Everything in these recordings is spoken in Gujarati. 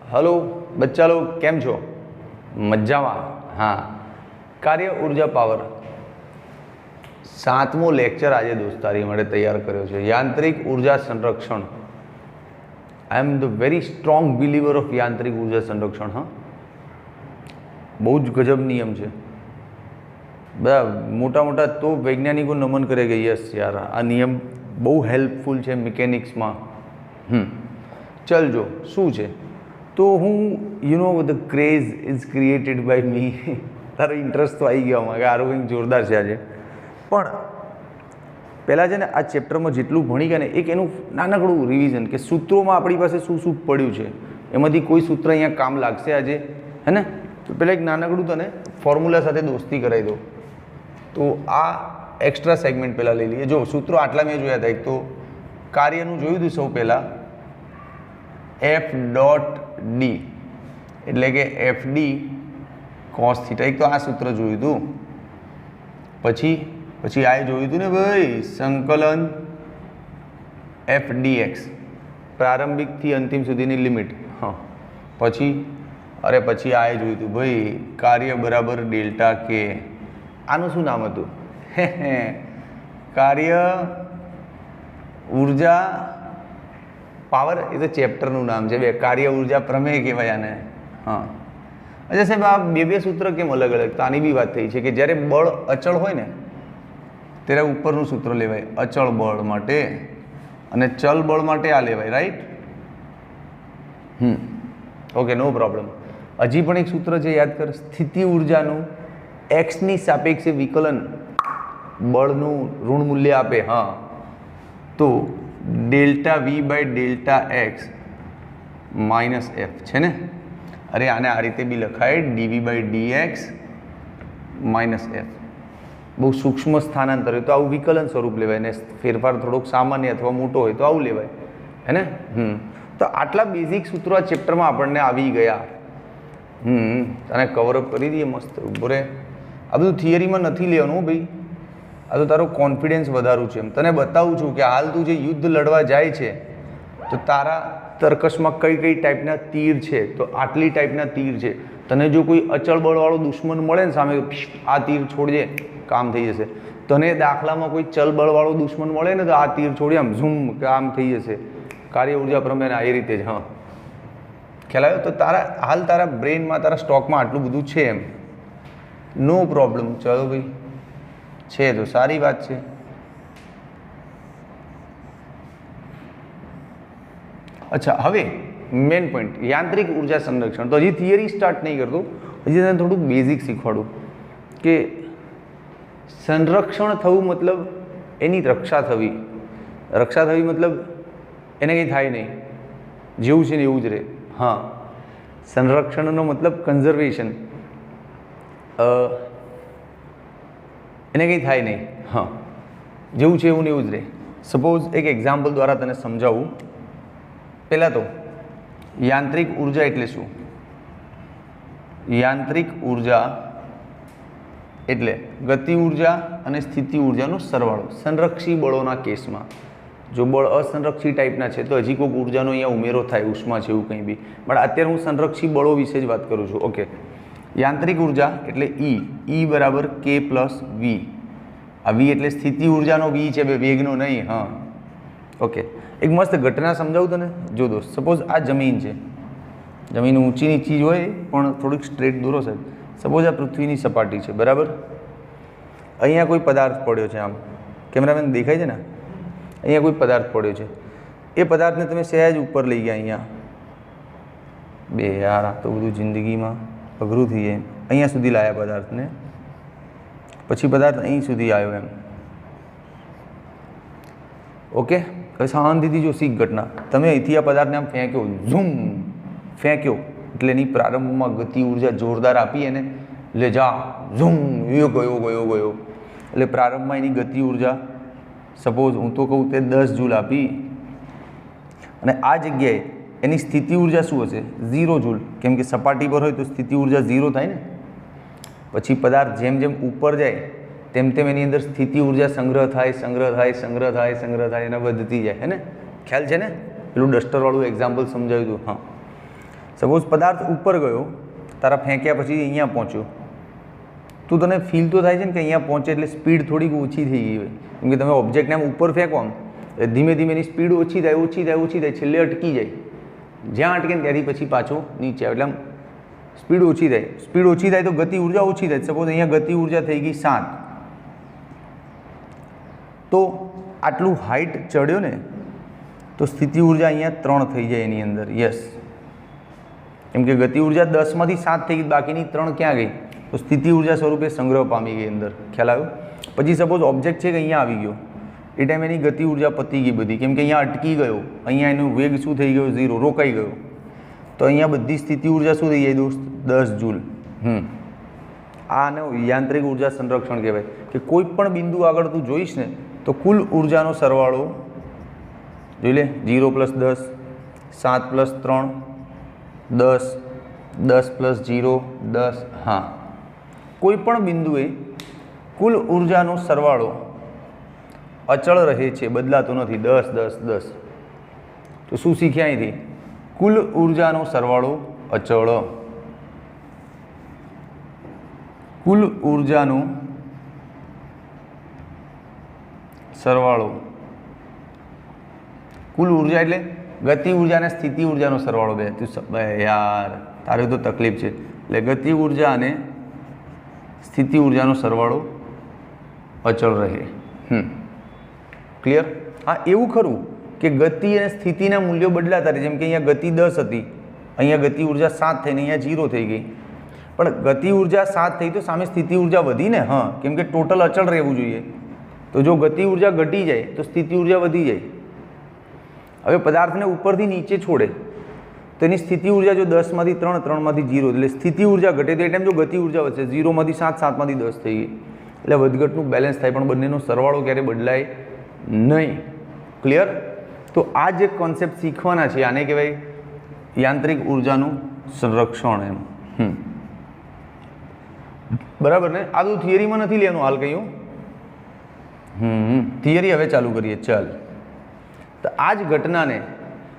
हेलो बच्चा लोग केम छो मज्जामा। हाँ, कार्य ऊर्जा पावर 7मो लेक्चर आज दोस्त तारी माटे तैयार कर्यो छे। यांत्रिक ऊर्जा संरक्षण। I am the very strong believer of यांत्रिक ऊर्जा संरक्षण। हाँ, बहुत ज गजब नियम है। बड़ा मोटा मोटा तो वैज्ञानिकों नमन करे कि यस यार आ नियम बहु हेल्पफुल है मिकेनिक्स में। चल जो शू है तो हूँ you know the craze is created by me. Taro interest तो आई गया कि आरो कंईक जोरदार है आज। पण पहला है आ चेप्टर में जेटलू भणी गया ने एक एनु नानकड़ू रिविजन के सूत्रों में अपनी पास शू शू पड़्यू है एमांथी कोई सूत्र अहींया काम लागशे आज, है ने। तो पहला एक नानकड़ू तने फॉर्म्युला साथे दोस्ती कराई दो। तो आ एक्स्ट्रा सेगमेंट पहला ले लीए। जो सूत्रों आटला मैं जोया था। एक तो कार्यनु जोयुं हतुं सौ पहला एफ डॉट डी एटले के एफ डी कॉस थीटा। एक तो आ सूत्र जोयुं हतुं। पछी पछी आ जोयुं हतुं ने भाई संकलन एफ डी एक्स प्रारंभिक थी अंतिम सुधीनी लिमिट। हाँ, पछी अरे पछी आ जोयुं हतुं भाई कार्य बराबर डेल्टा के। आनुं शुं नाम हतुं? कार्य ऊर्जा पावर। ए तो चेप्टरનું नाम है। कार्य ऊर्जा प्रमेय कहेवाय आने। हाँ, अच्छा साहेब आ बे सूत्र केम अलग अलग? तो आनी बी बात थई छे कि ज्यारे बळ अचल होय ने त्यारे उपरनुं सूत्र लेवाय अचल बळ माटे अने चल बळ माटे आ लेवाय। राइट? Okay, no problem. हजी पण एक सूत्र है, याद कर। स्थिति ऊर्जानुं एक्स नी सापेक्षे विकलन बळनुं ऋण मूल्य आपे। हाँ, तो delta V by delta X minus F है ने। अरे आने आ रीते भी लखाय D V by D X minus F. बहुत सूक्ष्म स्थानांतर है तो आવું विकलन स्वरूप लेवाय ने फेरफार थोड़ोक सामान्य अथवा मोटो होय तो आવું लेवाय, है ने। तो आटला बेसिक सूत्रों आ चेप्टर में आपणे आवी गया। तने कवरअप करी दीए मस्त। बोरे आ बधुं थियरी में नथी लेवानुं भाई। आ तो तारो कॉन्फिडेंस वधारू छे। तने बतावुं छुं कि हाल तू जे युद्ध लड़वा जाय छे तो तारा तर्कश में कई कई टाइपना तीर छे। तो आटली टाइपना तीर छे। तने जो कोई अचल बळवाळो दुश्मन मळे ने सामे आ तीर छोड़जे काम थई जशे। तने दाखला में कोई चल बळवाळो दुश्मन मळे ने तो आ तीर छोड़ी आम झूम काम थई जशे। कार्य ऊर्जा प्रमेय आ रीते ज। हाँ, ख्याल आव्यो? तो तारा हाल तारा ब्रेन में तारा स्टॉक में आटलू बधुं छे एम। No problem. चलो भाई छे तो सारी बात है। अच्छा, हवे मेन पॉइंट यांत्रिक ऊर्जा संरक्षण। तो हजी थियरी स्टार्ट नहीं करतो, हजी तने थोड़ुं बेसिक शीखवाडुं कि संरक्षण थवुं मतलब एनी रक्षा थवी। रक्षा थवी मतलब एने कंई थाय नहीं, जेवुं छे ने एवुं ज रहे। हाँ, संरक्षणनो मतलब कन्जर्वेशन। एने कंई थाय नहीं। हाँ, जेवुं छे एवुं ने एवुं ज रहे। सपोज एक एक्जाम्पल द्वारा तने समझावुं। पहला तो यांत्रिक ऊर्जा एटले शुं? यांत्रिक ऊर्जा एटले गति ऊर्जा अने स्थिति ऊर्जानो सरवाळो। संरक्षी बळोना केसमां जो बळ असंरक्षी टाइपना छे तो हजी कोईक ऊर्जानो अहींया उमेरो थाय, उष्मा छे एवुं कंई बी। पण अत्यारे हूँ संरक्षी बळो विशे ज वात करूं छुं। ओके, यांत्रिक ऊर्जा एटले ई बराबर के प्लस वी। आ वी एटले स्थिति ऊर्जानो वी छे, वेगनो नहीं। हाँ, ओके, एक मस्त घटना समझावुं तने। जो दोस्त, सपोज आ जमीन है। जमीन ऊंची नीची होय पण थोड़ीक स्ट्रेट दोरो साहेब। सपोज आ पृथ्वीनी सपाटी है, बराबर। अहींया कोई पदार्थ पड्यो छे। आम कैमरामेन देखाय छे ने? अहींया कोई पदार्थ पड्यो छे। ए पदार्थ ने तमे सहज ऊपर लई गया। अहींया बे यार आ तो बधुं जिंदगी में अघरू थी जाए। अहींया सुधी लाया पदार्थ ने, पछी पदार्थ अहीं सुधी आव्यो एम। ओके, हवे शांतिथी जो सीख घटना। तमे अहींथी आ पदार्थने आम फेंक्यो, झूम फेंक्यो एटले एनी प्रारंभमां गति ऊर्जा जोरदार आपी एने ले जा झूम यो गयो गयो गयो। एटले प्रारंभमां एनी गति ऊर्जा सपोज हूँ तो कहूँ ते 10 जूल आपी अने आ जग्याए एनी स्थिति ऊर्जा शुं हशे? 0 जूल। केम के सपाटी पर होय तो स्थिति ऊर्जा 0 थाय ने। पछी पदार्थ जेम जेम ऊपर जाए तेम तेम एनी अंदर स्थिति ऊर्जा संग्रह थाय संग्रह थाय संग्रह थाय संग्रह थाय एने वधती जाए, है ने। ख्याल छे ने? पेलुं डस्टर वाळुं एक्जाम्पल समजाव्युं हतुं। हाँ, સપોઝ પદાર્થ ઉપર ગયો, તારા ફેંક્યા પછી અહીંયા પહોંચ્યો, તો તને ફીલ તો થાય છે ને કે અહીંયા પહોંચે એટલે સ્પીડ થોડીક ઓછી થઈ ગઈ હોય, કેમ કે તમે ઓબ્જેક્ટને આમ ઉપર ફેંકો ને ધીમે ધીમે એની સ્પીડ ઓછી થાય ઓછી થાય ઓછી થાય, છેલ્લે અટકી જાય, જ્યાં અટકે ને ત્યાંથી પછી પાછો નીચે આવે, એટલે આમ સ્પીડ ઓછી થાય. સ્પીડ ઓછી થાય તો ગતિ ઉર્જા ઓછી થાય. સપોઝ અહીંયા ગતિ ઉર્જા થઈ ગઈ 7, તો આટલું હાઇટ ચડ્યો ને તો સ્થિતિ ઉર્જા અહીંયા 3 થઈ જાય એની અંદર. યસ, કેમ કે ગતિ ઉર્જા 10માંથી 7 થઈ ગઈ, બાકીની 3 ક્યાં ગઈ? તો સ્થિતિ ઉર્જા સ્વરૂપે સંગ્રહ પામી ગઈ અંદર. ખ્યાલ આવ્યો? પછી સપોઝ ઓબ્જેક્ટ છે કે અહીંયા આવી ગયો, એ ટાઈમે એની ગતિ ઉર્જા પતી ગઈ બધી, કેમ કે અહીંયા અટકી ગયો, અહીંયા એનું વેગ શું થઈ ગયો? 0, રોકાઈ ગયો. તો અહીંયા બધી સ્થિતિ ઉર્જા શું થઈ જાય દોસ્ત? 10 જૂલ. આને યાંત્રિક ઉર્જા સંરક્ષણ કહેવાય, કે કોઈ પણ બિંદુ આગળ તું જોઈશ ને તો કુલ ઉર્જાનો સરવાળો જોઈ લે. 0 + 10, 7 + 3, 10, 10 + 0, 10. હા, કોઈ પણ બિંદુએ કુલ ઉર્જાનો સરવાળો અચળ રહે છે, બદલાતો નથી. 10, 10, 10. તો શું શીખ્યા અહીંથી? કુલ ઉર્જાનો સરવાળો અચળ. કુલ ઉર્જાનો સરવાળો, કુલ ઉર્જા એટલે ગતિ ઉર્જા અને સ્થિતિ ઉર્જાનો સરવાળો. બે તું યાર, તારે તો તકલીફ છે. એટલે ગતિ ઉર્જા અને સ્થિતિ ઉર્જાનો સરવાળો અચળ રહે. ક્લિયર? હા, એવું ખરું કે ગતિ અને સ્થિતિના મૂલ્યો બદલાતા રહે. જેમ કે અહીંયા ગતિ 10 હતી, અહીંયા ગતિ ઉર્જા 7 થઈને અહીંયા 0 થઈ ગઈ. પણ ગતિ ઉર્જા 7 થઈ તો સામે સ્થિતિ ઉર્જા વધી ને? હા, કેમ કે ટોટલ અચળ રહેવું જોઈએ. તો જો ગતિ ઉર્જા ઘટી જાય તો સ્થિતિ ઉર્જા વધી જાય. હવે પદાર્થને ઉપરથી નીચે છોડે તો એની સ્થિતિ ઉર્જા જો 10માંથી 3, 3માંથી 0, એટલે સ્થિતિ ઉર્જા ઘટે તો એ ટાઈમ જો ગતિ ઉર્જા વધશે. 0માંથી 7, 7માંથી 10 થઈ ગઈ, એટલે વધઘટનું બેલેન્સ થાય, પણ બંનેનો સરવાળો ક્યારે બદલાય નહીં. ક્લિયર? તો આ જે કોન્સેપ્ટ શીખવાના છે આને કહેવાય યાંત્રિક ઉર્જાનું સંરક્ષણ. એમ બરાબર ને? આ તો થિયરીમાં નથી લેવાનું હાલ કહ્યું. થિયરી હવે ચાલુ કરીએ. ચાલ, તો આ જ ઘટનાને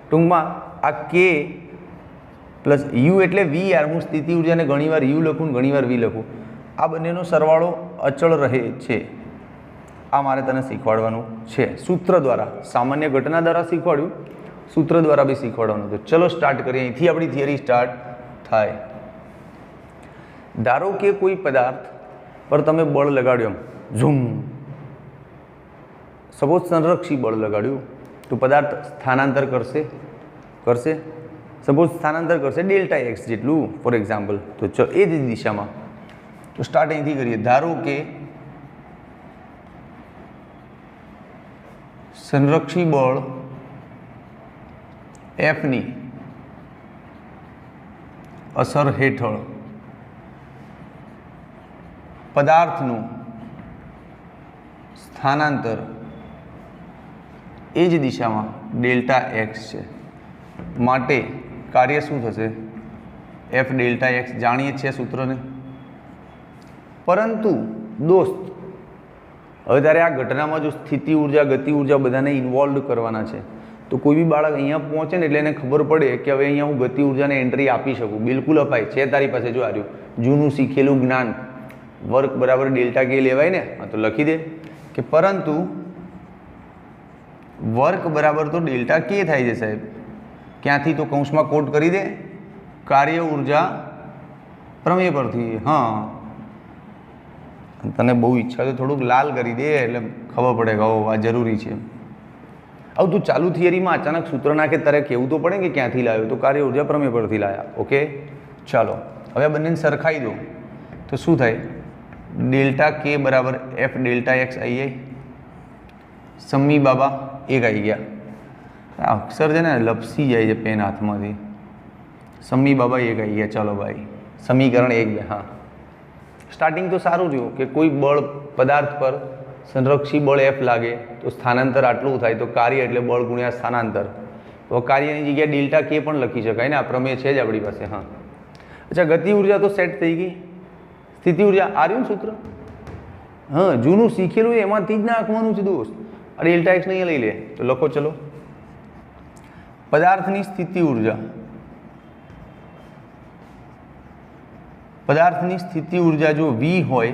ટૂંકમાં આ કે પ્લસ યુ એટલે વી. યાર, હું સ્થિતિ ઉર્જાને ઘણીવાર યુ લખું ને ઘણીવાર વી લખું. આ બંનેનો સરવાળો અચળ રહે છે. આ મારે તને શીખવાડવાનું છે સૂત્ર દ્વારા. સામાન્ય ઘટના દ્વારા શીખવાડ્યું, સૂત્ર દ્વારા બી શીખવાડવાનું. તો ચલો સ્ટાર્ટ કરીએ. અહીંથી આપણી થિયરી સ્ટાર્ટ થાય. ધારો કે કોઈ પદાર્થ પર તમે બળ લગાડ્યો, ઝૂમ. સપોઝ સંરક્ષી બળ લગાડ્યું તો પદાર્થ સ્થાનાંતર કરશે. સપોઝ સ્થાનાંતર કરશે Δx જેટલું, ફોર એક્ઝામ્પલ. તો ચલો એ જ દિશામાં. તો સ્ટાર્ટ અહીંથી કરીએ. ધારો કે સંરક્ષી બળ Fની અસર હેઠળ પદાર્થનું સ્થાનાંતર એ જ દિશામાં Δx છે. માટે કાર્ય શું થશે? F Δx. જાણીએ છીએ સૂત્રને. પરંતુ દોસ્ત, હવે તારે આ ઘટનામાં જો સ્થિતિ ઉર્જા, ગતિ ઉર્જા બધાને ઇન્વોલ્વ કરવાના છે, તો કોઈ બી બાળક અહીંયા પહોંચે ને એટલે એને ખબર પડે કે હવે અહીંયા હું ગતિ ઉર્જાને એન્ટ્રી આપી શકું. બિલકુલ અપાય છે તારી પાસે. જો આવ્યું જૂનું શીખેલું જ્ઞાન, વર્ક બરાબર Δk લેવાય ને? હા, તો લખી દે કે પરંતુ વર્ક બરાબર તો Δk થાય છે સાહેબ. ક્યાંથી? તો કૌંસમાં કોટ કરી દે, કાર્ય ઉર્જા પ્રમેય પરથી. હા, તને બહુ ઈચ્છા તો થોડુંક લાલ કરી દે એટલે ખબર પડે કે આ જરૂરી છે. હવે તું ચાલુ થિયરીમાં અચાનક સૂત્ર નાખે તારે કહેવું તો પડે કે ક્યાંથી લાવ્યો? તો કાર્ય ઉર્જા પ્રમેય પરથી લાવ્યા. ઓકે, ચાલો હવે આ બંનેને સરખાઈ દો તો શું થાય? Δk બરાબર F Δx આવી જાય. સમ્મી બાબા એક આવી ગયા. આ અક્ષર છે ને લપસી જાય છે પેન હાથમાંથી. સમ્મી બાબા એક આવી ગયા. ચાલો ભાઈ, સમીકરણ 1, 2. હા, સ્ટાર્ટિંગ તો સારું રહ્યું કે કોઈ બળ પદાર્થ પર સંરક્ષી બળ F લાગે તો સ્થાનાંતર આટલું થાય. તો કાર્ય એટલે બળ ગુણ્યા સ્થાનાંતર. તો કાર્યની જગ્યાએ Δk પણ લખી શકાય ને? આ પ્રમેય છે જ આપણી પાસે. હા, અચ્છા, ગતિ ઉર્જા તો સેટ થઈ ગઈ. સ્થિતિ ઉર્જા આ રહ્યું સૂત્ર. હા, જૂનું શીખેલું એમાંથી જ નાખવાનું છે દોસ્ત. આ Δx ને અહીંયા લઈ લે. તો લખો ચલો. પદાર્થની સ્થિતિ ઉર્જા પદાર્થની સ્થિતિ ઉર્જા જો V હોય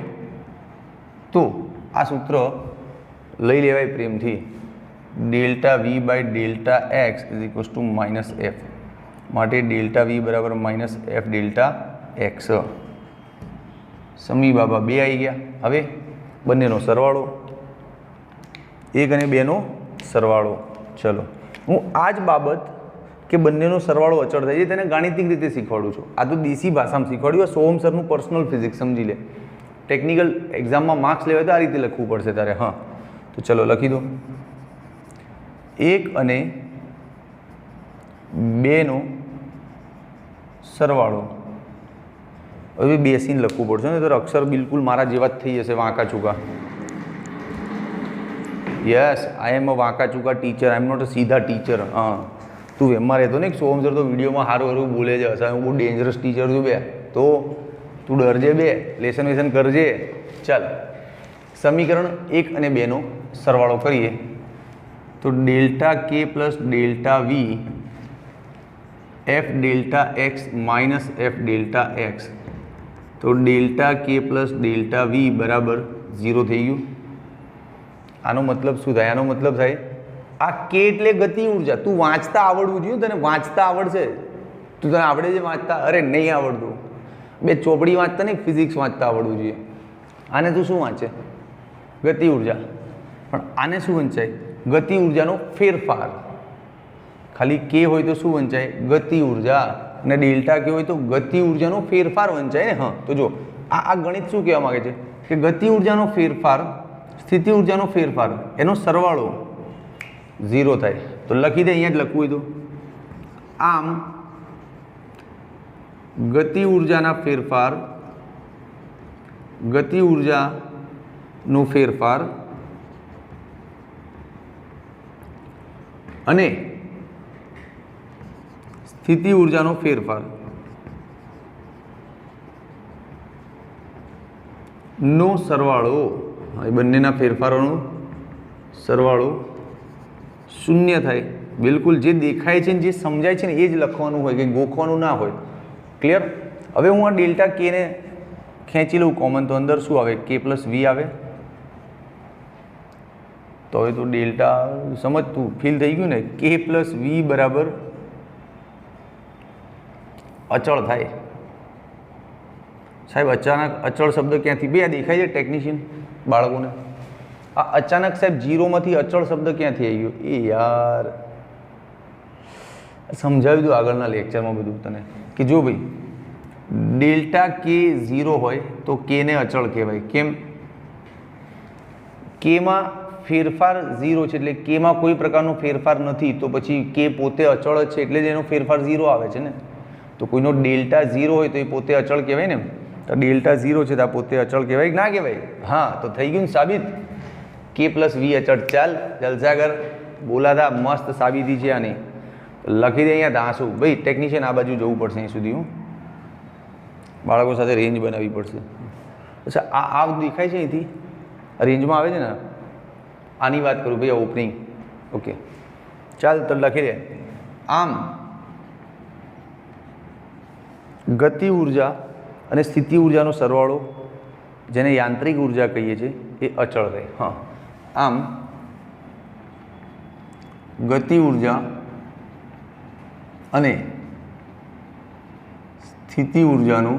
તો આ સૂત્ર લઈ લેવાય પ્રેમથી, delta V by delta X is equals to minus F. માટે ડેલ્ટા V બરાબર માઇનસ એફ ડેલ્ટા એક્સ. સમી બાબા બે આવી ગયા. હવે બંનેનો સરવાળો, 1 અને 2નો સરવાળો. ચલો, હું આ જ બાબત કે બંનેનો સરવાળો અચળ થાય છે તેને ગાણિતિક રીતે શીખવાડું છું. આ તો દેશી ભાષામાં શીખવાડ્યું. સોહમ સરનું પર્સનલ ફિઝિક્સ સમજી લે. ટેકનિકલ એક્ઝામમાં માર્ક્સ લેવાય તો આ રીતે લખવું પડશે તારે. હા, તો ચલો લખી દો. 1 અને 2નો સરવાળો. હવે બેસીને લખવું પડશે ને, તો અક્ષર બિલકુલ મારા જેવા જ થઈ જશે, વાંકા ચૂકા. યસ, આઈ એમ અ વાંકા ચૂકા teacher, I am not a સીધા ટીચર. હા, તું એમમાં રહેતો ને સોહમ સર તો વિડીયોમાં સારું સારું બોલે છે, હશે હું બહુ ડેન્જરસ ટીચર છું બે, તો તું ડરજે બે, લેસન વેસન કરજે. ચાલ, સમીકરણ 1 અને 2નો સરવાળો કરીએ તો delta K plus delta V F delta X minus F delta X. તો delta K plus delta V બરાબર 0 થઈ ગયું. આનો મતલબ શું થાય? આનો મતલબ થાય આ કે એટલે ગતિ ઉર્જા. તું વાંચતા આવડવું જોઈએ, તને વાંચતા આવડશે. તું તને આવડે છે વાંચતા? અરે નહીં આવડતું. બે ચોપડી વાંચતા નહીં, ફિઝિક્સ વાંચતા આવડવું જોઈએ. આને તું શું વાંચે? ગતિ ઉર્જા. પણ આને શું વંચાય? ગતિ ઉર્જાનો ફેરફાર. ખાલી કે હોય તો શું વંચાય? ગતિ ઉર્જા. અને ડેલ્ટા કે હોય તો ગતિ ઉર્જાનો ફેરફાર વંચાય ને. હા, તો જો આ ગણિત શું કહેવા માગે છે કે ગતિ ઉર્જાનો ફેરફાર, સ્થિતિ ઉર્જાનો ફેરફાર, એનો સરવાળો 0 થાય. તો લખી દે, અહીંયા જ લખવું હોય તો. આમ ગતિ ઉર્જાના ફેરફાર, ગતિ ઉર્જાનો ફેરફાર અને સ્થિતિ ઉર્જાનો ફેરફાર નો સરવાળો, એ બંનેના ફેરફારોનો સરવાળો 0 થાય. બિલકુલ જે દેખાય છે ને જે સમજાય છે ને એ જ લખવાનું હોય, કે ગોખવાનું ના હોય. ક્લિયર? હવે હું આ ડેલ્ટા કેને ખેંચી લઉં કોમન, તો અંદર શું આવે? કે પ્લસ વી આવે. તો હવે તો ડેલ્ટા સમજ, તું ફીલ થઈ ગયું ને? કે પ્લસ વી બરાબર અચળ થાય. સાહેબ અચાનક અચળ શબ્દ ક્યાંથી? બે આ દેખાય છે ટેકનિશિયન બાળકોને? આ અચાનક સાહેબ 0માંથી અચળ શબ્દ ક્યાંથી આવી ગયો? એ યાર સમજાવી દઉં આગળના લેક્ચરમાં બધું તને, કે જો ભાઈ ડેલ્ટા કે 0 હોય તો કેને અચળ કહેવાય. કેમ? કેમાં ફેરફાર 0 છે, એટલે કેમાં કોઈ પ્રકારનો ફેરફાર નથી, તો પછી કે પોતે અચળ જ છે, એટલે જ એનો ફેરફાર 0 આવે છે ને. તો કોઈનો ડેલ્ટા 0 હોય તો એ પોતે અચળ કહેવાય ને. તો ડેલ્ટા 0 છે તો આ પોતે અચળ કહેવાય કે ના કહેવાય? હા, તો થઈ ગયું ને સાબિત. કે પ્લસ વી અચળ. ચાલ જલસાગર બોલાતા મસ્ત સાબિતી છે આની. લખી દે અહીંયા ધાસુ. ભાઈ ટેકનિશિયન આ બાજુ જવું પડશે અહીં સુધી. હું બાળકો સાથે રેન્જ બનાવવી પડશે. અચ્છા, આ દેખાય છે અહીંથી? રેન્જમાં આવે છે ને? આની વાત કરું ભાઈ, ઓપનિંગ. ઓકે, ચાલ તો લખી દે. આમ ગતિ ઉર્જા અને સ્થિતિ ઉર્જાનો સરવાળો, જેને યાંત્રિક ઉર્જા કહીએ છીએ, એ અચળ રહે. હા, આમ ગતિ ઉર્જા અને સ્થિતિ ઉર્જાનો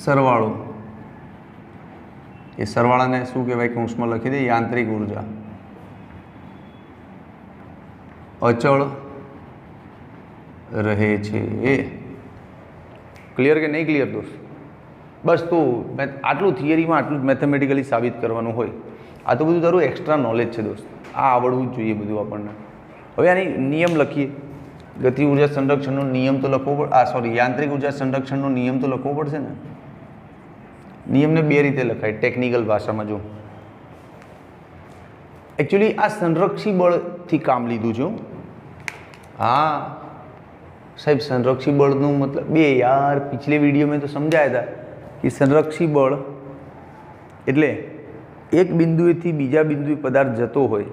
સરવાળો, એ સરવાળાને શું કહેવાય? કૌંસમાં લખી દે, યાંત્રિક ઉર્જા. અચળ રહે છે. એ ક્લિયર કે નહીં ક્લિયર દોસ્ત? બસ તો આટલું થિયરીમાં આટલું જ મેથેમેટિકલી સાબિત કરવાનું હોય. આ તો બધું તારું એક્સ્ટ્રા નોલેજ છે દોસ્ત, આ આવડવું જ જોઈએ બધું આપણને. હવે આની નિયમ લખીએ. ગતિ ઉર્જા સંરક્ષણનો નિયમ તો લખવો પડે. યાંત્રિક ઉર્જા સંરક્ષણનો નિયમ તો લખવો પડશે ને. નિયમને બે રીતે લખાય ટેકનિકલ ભાષામાં. જો એકચ્યુઅલી આ સંરક્ષી બળથી કામ લીધું છે. હા સાહેબ, સંરક્ષી બળનું મતલબ બે યાર પિછલે વિડીયો મેં તો સમજાયા હતા કે સંરક્ષી બળ એટલે એક બિંદુએથી બીજા બિંદુએ પદાર્થ જતો હોય,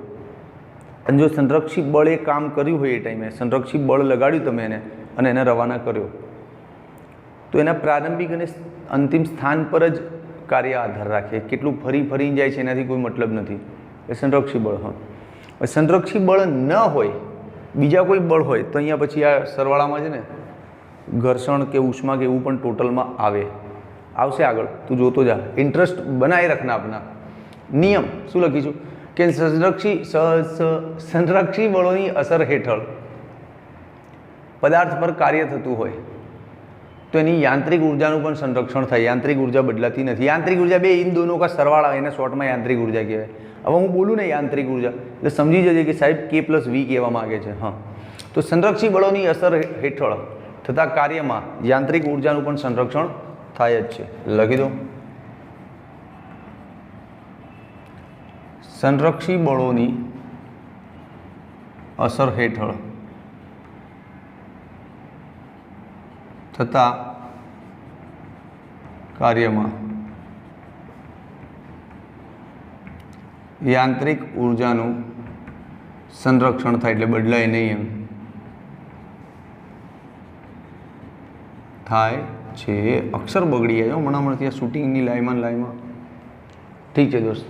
અને જો સંરક્ષી બળે કામ કર્યું હોય એ ટાઈમે સંરક્ષી બળ લગાડ્યું તમે એને અને એને રવાના કર્યો, તો એના પ્રારંભિક અને અંતિમ સ્થાન પર જ કાર્ય આધાર રાખે, કેટલું ફરી જાય છે એનાથી કોઈ મતલબ નથી. એ સંરક્ષી બળ. હા, સંરક્ષી બળ ન હોય, બીજા કોઈ બળ હોય તો અહીંયા પછી આ સરવાળામાં છે ને ઘર્ષણ કે ઉષ્મા કે એવું પણ ટોટલમાં આવશે આગળ. તું જોતો જા, ઇન્ટરેસ્ટ બનાવી રાખના આપના. નિયમ શું લખીશું કે સંરક્ષી બળોની અસર હેઠળ પદાર્થ પર કાર્ય થતું હોય તો એની યાંત્રિક ઉર્જાનું પણ સંરક્ષણ થાય. યાંત્રિક ઉર્જા બદલાતી નથી. યાંત્રિક ઉર્જા બે इन दोनों का सरवाળા, એને શોર્ટમાં યાંત્રિક ઉર્જા કહેવાય. હવે હું બોલું ને યાંત્રિક ઉર્જા એટલે સમજી જજે કે સાહેબ K+V કહેવા માગે છે. હા, તો સંરક્ષી બળોની અસર હેઠળ થતા કાર્યમાં યાંત્રિક ઉર્જાનું પણ સંરક્ષણ થાય જ છે. લખી દો, સંરક્ષી બળોની અસર હેઠળ થતા કાર્યમાં યાંત્રિક ઉર્જાનું સંરક્ષણ થાય, એટલે બદલાય નહીં એમ થાય છે. અક્ષર બગડી આવ્યો હમણાં ત્યાં શૂટિંગની લાઈમાં. ઠીક છે દોસ્ત,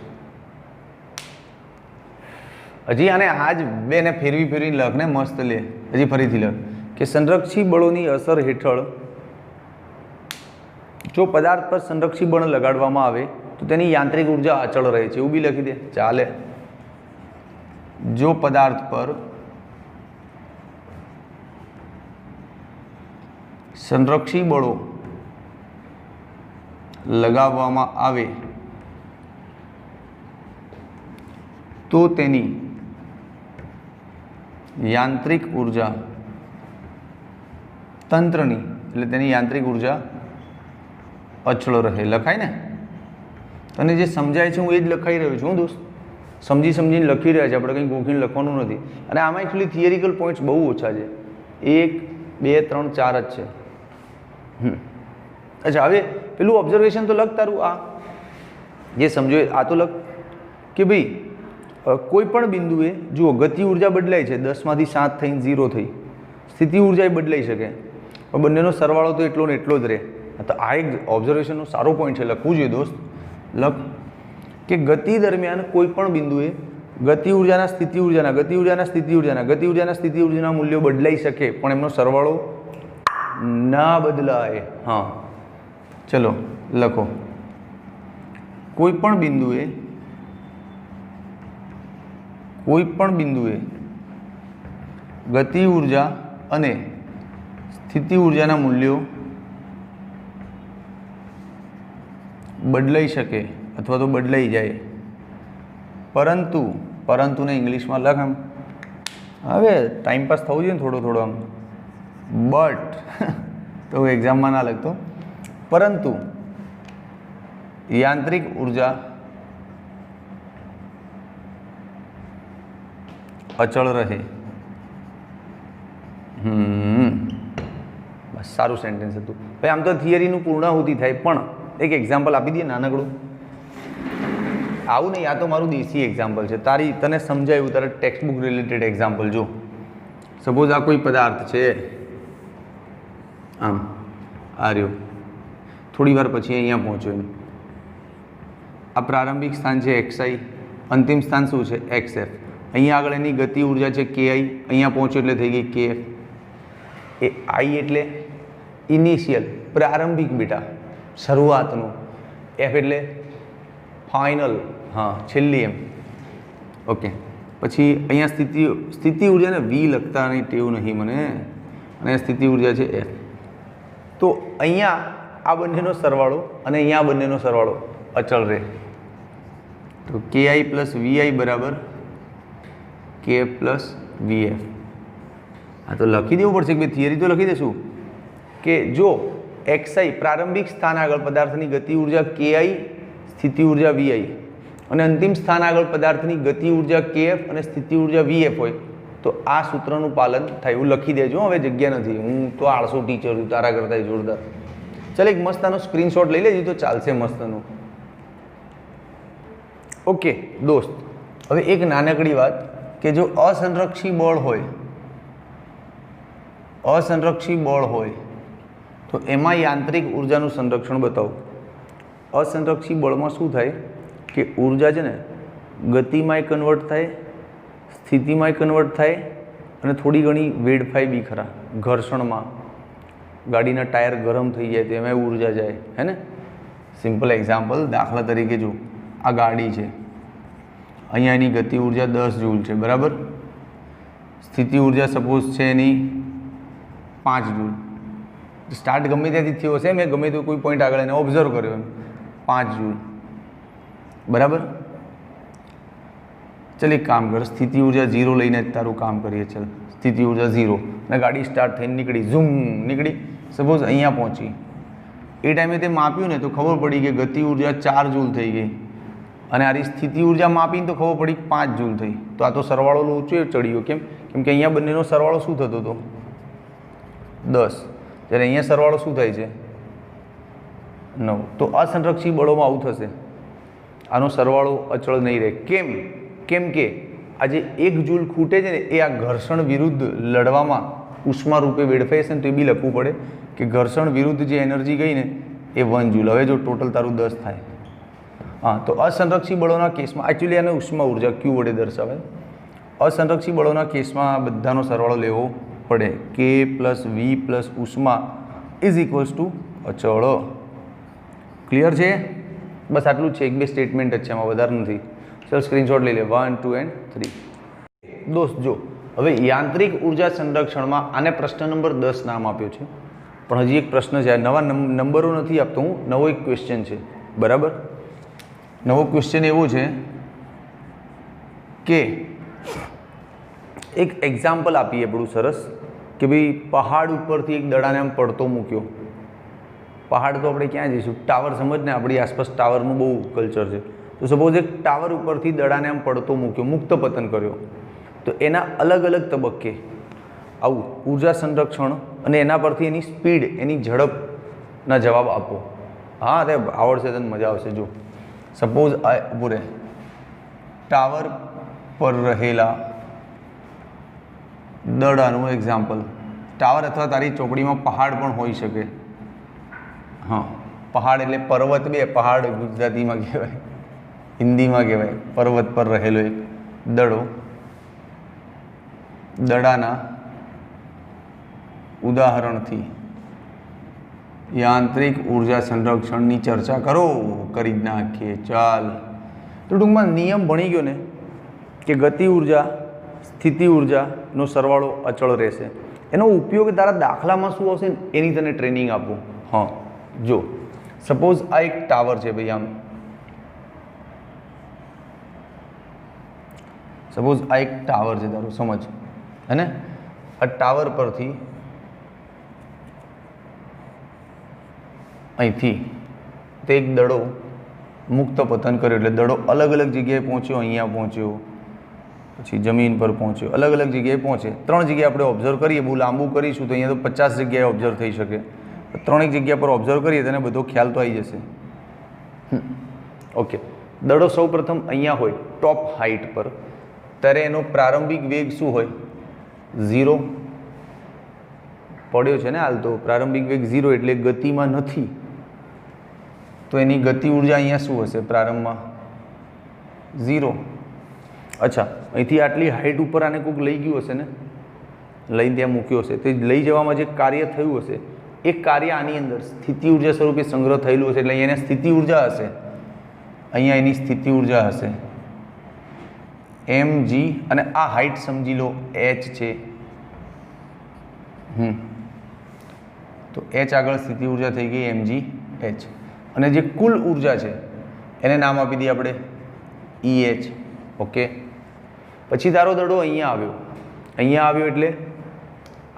હજી આને આજ બેને ફેરવીને લખ ને મસ્ત લે. હજી ફરીથી લખ કે સંરક્ષી બળોની અસર હેઠળ જો પદાર્થ પર સંરક્ષી બળ લગાડવામાં આવે તો તેની યાંત્રિક ઉર્જા અચળ રહે છે. એવું બી લખી દે, ચાલે. જો પદાર્થ પર સંરક્ષી બળો લગાવવામાં આવે તો તેની યાંત્રિક ઉર્જા તંત્રની, એટલે તેની યાંત્રિક ઉર્જા અચળ રહે. લખાય ને? તને જે સમજાય છે હું એ જ લખાઈ રહ્યો છું દોસ્ત. સમજીને લખી રહ્યા છે આપણે, કંઈ ગોખીને લખવાનું નથી. અને આમાં એકચ્યુઅલી થિયરિકલ પોઈન્ટ્સ બહુ ઓછા છે. 1, 2, 3, 4 જ છે. અચ્છા, હવે પેલું ઓબ્ઝર્વેશન તો લખ તારું. આ જે સમજો આ તો લખ કે ભાઈ કોઈ પણ બિંદુએ જુઓ ગતિ ઉર્જા બદલાય છે, 10માંથી 7 થઈને 0 થઈ. સ્થિતિ ઉર્જા એ બદલાઈ શકે, પણ બંનેનો સરવાળો તો એટલો ને એટલો જ રહે. તો આ એક ઓબ્ઝર્વેશનનો સારો પોઈન્ટ છે, લખવું જોઈએ દોસ્ત. લખ કે ગતિ દરમિયાન કોઈ પણ બિંદુએ ગતિ ઉર્જાના સ્થિતિ ઉર્જાના મૂલ્યો બદલાઈ શકે, પણ એમનો સરવાળો ના બદલાય. હા, ચલો લખો. કોઈ પણ બિંદુએ ગતિ ઉર્જા અને સ્થિતિ ઉર્જાના મૂલ્યો બદલાઈ શકે અથવા તો બદલાઈ જાય, પરંતુને ઇંગ્લિશમાં લખ. આમ હવે ટાઈમપાસ થવું જોઈએ ને થોડો આમ, બટ તો એક્ઝામમાં ના લખતો. પરંતુ યાંત્રિક ઉર્જા અચળ રહે. બસ, સારું સેન્ટેન્સ હતું ભાઈ. આમ તો થિયરીનું પૂર્ણાહુતિ થાય, પણ એક એક્ઝામ્પલ આપી દઈએ નાનકડું. આવું નહીં, આ તો મારું દેશી એક્ઝામ્પલ છે. તને સમજાયું, તારે ટેક્સ્ટ બુક રિલેટેડ એક્ઝામ્પલ જો. સપોઝ આ કોઈ પદાર્થ છે, આમ આ રહ્યો, થોડી વાર પછી અહીંયા પહોંચ્યો એમ. આ પ્રારંભિક સ્થાન છે xi, અંતિમ સ્થાન શું છે xf. અહીંયા આગળ એની ગતિ ઉર્જા છે ki, અહીંયા પહોંચ્યો એટલે થઈ ગઈ kf. એ i એટલે ઇનિશિયલ, પ્રારંભિક બેટા, શરૂઆતનું. f એટલે ફાઇનલ, હા છેલ્લી એમ. ઓકે, પછી અહીંયા સ્થિતિ ઉર્જાને v લખતાની ટેવ નહીં મને, અને સ્થિતિ ઉર્જા છે f. તો અહીંયા આ બંનેનો સરવાળો અને અહીંયા આ બંનેનો સરવાળો અચળ રહે. તો ki પ્લસ vi બરાબર kf પ્લસ vf. હા, તો લખી દેવું પડશે કે ભાઈ, થિયરી તો લખી દેશું કે જો xi પ્રારંભિક સ્થાન આગળ પદાર્થની ગતિ ઉર્જા ki, સ્થિતિ ઉર્જા vi, અને અંતિમ સ્થાન આગળ પદાર્થની ગતિ ઉર્જા kf અને સ્થિતિ ઉર્જા vf હોય તો આ સૂત્રનું પાલન થાય. એવું લખી દેજો, હવે જગ્યા નથી. હું તો આળસુ ટીચર છું, તારા કરતા જોરદાર. ચાલ, એક મસ્તનો સ્ક્રીનશોટ લઈ લેજો તો ચાલશે મસ્તનું. ઓકે દોસ્ત, હવે એક નાનકડી વાત કે જો અસંરક્ષી બળ હોય તો એમાં યાંત્રિક ઉર્જાનું સંરક્ષણ બતાવો. અસંરક્ષી બળમાં શું થાય કે ઉર્જા છે ને ગતિમાંય કન્વર્ટ થાય, સ્થિતિમાંય કન્વર્ટ થાય અને થોડી ઘણી વેડફાય બી ખરા. ઘર્ષણમાં ગાડીના ટાયર ગરમ થઈ જાય તો એમાં ઉર્જા જાય, હે ને. સિમ્પલ એક્ઝામ્પલ, દાખલા તરીકે જો આ ગાડી છે, અહીંયા એની ગતિ ઉર્જા 10 જૂલ છે, બરાબર. સ્થિતિ ઉર્જા સપોઝ છે એની 5 જૂલ. સ્ટાર્ટ ગમે ત્યાંથી થયો હશે, મેં ગમે તો કોઈ પોઈન્ટ આગળ એને ઓબ્ઝર્વ કર્યો, એમ 5 જૂલ, બરાબર. ચાલ એક કામ કર, સ્થિતિ ઉર્જા 0 લઈને જ તારું કામ કરીએ. ચાલ સ્થિતિ ઉર્જા 0 અને ગાડી સ્ટાર્ટ થઈને નીકળી, ઝૂમ નીકળી, સપોઝ અહીંયા પહોંચી. એ ટાઈમે તે માપ્યું ને તો ખબર પડી કે ગતિ ઉર્જા 4 જૂલ થઈ ગઈ અને આરી સ્થિતિ ઉર્જા માપીને તો ખબર પડી 5 જૂલ થઈ. તો આ તો સરવાળો ઊંચો ચડ્યો. કેમ? કેમ કે અહીંયા બંનેનો સરવાળો શું થતો હતો? 10. જ્યારે અહીંયા સરવાળો શું થાય છે? 9. તો અસંરક્ષી બળોમાં આવું થશે, આનો સરવાળો અચળ નહીં રહે. કેમ? કેમ કે આ જે 1 જૂલ ખૂટે છે ને એ આ ઘર્ષણ વિરુદ્ધ લડવામાં ઉષ્મા રૂપે વેડફાય છે ને, તો એ બી લખવું પડે કે ઘર્ષણ વિરુદ્ધ જે એનર્જી ગઈ ને એ 1 જૂલ. હવે જો ટોટલ તારું 10 થાય. હા, તો અસંરક્ષી બળોના કેસમાં એકચ્યુઅલી આને ઉષ્મા ઉર્જા ક્યુ વડે દર્શાવાય. અસંરક્ષી બળોના કેસમાં બધાનો સરવાળો લેવો પડે. કે પ્લસ વી પ્લસ ઉષ્મા ઇઝ ઇક્વલ્સ ટુ અચળ. ક્લિયર છે? બસ આટલું જ છે, 1-2 સ્ટેટમેન્ટ જ છે, એમાં વધારે નથી. ચાલો સ્ક્રીનશોટ લઈ લે. 1, 2 and 3. દોસ્ત જો હવે યાંત્રિક ઉર્જા સંરક્ષણમાં આને પ્રશ્ન નંબર 10 નામ આપ્યો છે, પણ હજી એક પ્રશ્ન છે. નવા નંબરો નથી આપતો હું, નવો એક ક્વેશ્ચન છે, બરાબર. નવો ક્વેશ્ચન એવો છે કે એક એક્ઝામ્પલ આપીએ બડું સરસ કે ભાઈ પહાડ ઉપરથી એક દડાને આમ પડતો મૂક્યો. પહાડ તો આપણે ક્યાં જઈશું? ટાવર, સમજ ને, આપણી આસપાસ ટાવરનું બહુ કલ્ચર છે. તો સપોઝ એક ટાવર ઉપરથી દડાને આમ પડતો મૂક્યો, મુક્ત પતન કર્યો. તો એના અલગ અલગ તબક્કે આવું ઉર્જા સંરક્ષણ અને એના પરથી એની સ્પીડ, એની ઝડપના જવાબ આપો. હા, અરે આવડશે તને, મજા આવશે. જો સપોઝ બોરે ટાવર પર રહેલા દડાનું એક્ઝામ્પલ. ટાવર અથવા તારી ચોકડીમાં પહાડ પણ હોઈ શકે. હા, પહાડ એટલે પર્વત. બે પહાડ ગુજરાતીમાં કહેવાય, હિન્દીમાં કહેવાય પર્વત પર રહેલો એક દડો. દડાના ઉદાહરણથી યાંત્રિક ઉર્જા સંરક્ષણની ચર્ચા કરો. કરી જ નાખીએ. ચાલ, તો ટૂંકમાં નિયમ ભણી ગયો ને કે ગતિ ઉર્જા, સ્થિતિ ઉર્જાનો સરવાળો અચળ રહેશે. એનો ઉપયોગ તારા દાખલામાં શું આવશે એની તને ટ્રેનિંગ આપું. હા, જો સપોઝ આ એક ટાવર છે ભાઈ, આમ સપોઝ આ એક ટાવર છે તારું, સમજ, હે ને. આ ટાવર પરથી અહીંથી તે એક દડો મુક્ત પતન કર્યો, એટલે દડો અલગ અલગ જગ્યાએ પહોંચ્યો. અહીંયા પહોંચ્યો, પછી જમીન પર પહોંચ્યો, અલગ અલગ જગ્યાએ પહોંચે. 3 જગ્યાએ આપણે ઓબ્ઝર્વ કરીએ. બહુ લાંબુ કરીશું તો અહીંયા તો 50 જગ્યાએ ઓબ્ઝર્વ થઈ શકે. 3 જગ્યા પર ઓબ્ઝર્વ કરીએ તેને બધો ખ્યાલ તો આવી જશે. ઓકે, દડો સૌ પ્રથમ અહીંયા હોય ટોપ હાઇટ પર, ત્યારે એનો પ્રારંભિક વેગ શું હોય? 0 પડ્યો છે ને હાલ, તો પ્રારંભિક વેગ 0 એટલે ગતિમાં નથી. તો એની ગતિ ઉર્જા અહીંયા શું હશે? પ્રારંભમાં 0. અચ્છા, અહીંથી આટલી હાઇટ ઉપર આને કોઈક લઈ ગયું હશે ને, લઈને ત્યાં મૂક્યો હશે. તે લઈ જવામાં જે કાર્ય થયું હશે એ કાર્ય આની અંદર સ્થિતિ ઉર્જા સ્વરૂપે સંગ્રહ થયેલું હશે. એટલે અહીંયા સ્થિતિ ઉર્જા હશે, અહીંયા એની સ્થિતિ ઉર્જા હશે mg, અને આ હાઇટ સમજી લો h છે. તો h આગળ સ્થિતિ ઉર્જા થઈ ગઈ mg h, અને જે કુલ ઉર્જા છે એને નામ આપી દઈએ આપણે EH. ઓકે, પછી તારો દડો અહીંયા આવ્યો. અહીંયા આવ્યો એટલે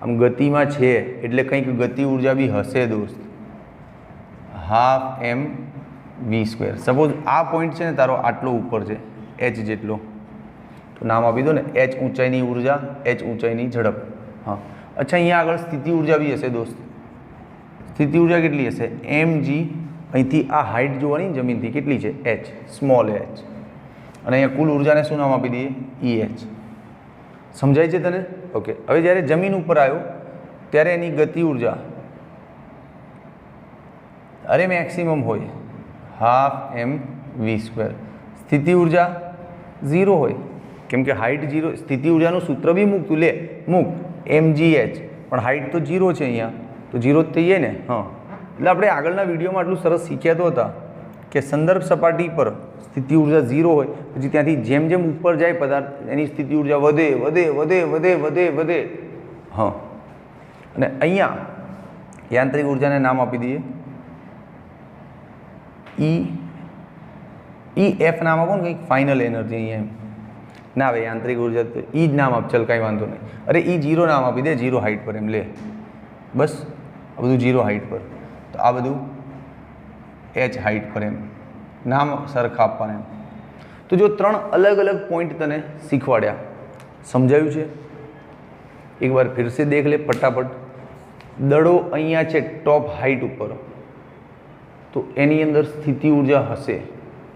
આમ ગતિમાં છે એટલે કંઈક ગતિ ઉર્જા બી હશે દોસ્ત, 12 mv². સપોઝ આ પોઈન્ટ છે ને તારો આટલો ઉપર છે, h જેટલો, તો નામ આપી દો ને h ઊંચાઈની ઉર્જા, h ઊંચાઈની ઝડપ. હા, અચ્છા, અહીંયા આગળ સ્થિતિ ઉર્જા બી હશે દોસ્ત. સ્થિતિ ઉર્જા કેટલી હશે? mg. અહીંથી આ હાઇટ જોવાની જમીનથી કેટલી છે? h, small h. અને અહીંયા કુલ ઉર્જાને શું નામ આપી દઈએ? EH. સમજાય છે તને? ઓકે, હવે જ્યારે જમીન ઉપર આવ્યો ત્યારે એની ગતિ ઉર્જા अरे मैक्सिमम होय हाफ mv²। स्थिति ऊर्जा 0 होय केम के हाइट 0, स्थिति ऊर्जाનું सूत्र बी मूक, તું લે મૂક mgh, પણ હાઇટ તો 0 છે અહીંયા, તો 0 જ થઈએ ને। હા, એટલે આપણે આગળના વિડીયોમાં આટલું સરસ શીખ્યા તો હતા કે સંદર્ભ સપાટી પર સ્થિતિ ઊર્જા 0 હોય, પછી ત્યાંથી જેમ જેમ ઉપર જાય પદાર્થ એની સ્થિતિ ઊર્જા વધે વધે વધે વધે વધે વધે। હા, અને અહીંયા યાંત્રિક ઊર્જાને નામ આપી દઈએ EF નામ આપો ને કંઈક ફાઇનલ એનર્જી। અહીંયા એમ ના આવે યાંત્રિક ઊર્જા, તો જ નામ આપ, ચાલ કાંઈ વાંધો નહીં। અરે E0 નામ આપી દે, 0 હાઇટ પર એમ લે, બસ આ બધું 0 હાઇટ પર, તો આ બધું h હાઇટ પર એમ નામ સરખા આપવાના એમ। તો જો 3 અલગ અલગ પોઈન્ટ તને શીખવાડ્યા, સમજાયું છે? એક વાર ફિર સે દેખ લે ફટાફટ। દડો અહીંયા છે ટોપ હાઇટ ઉપર, તો એની અંદર સ્થિતિ ઊર્જા હશે,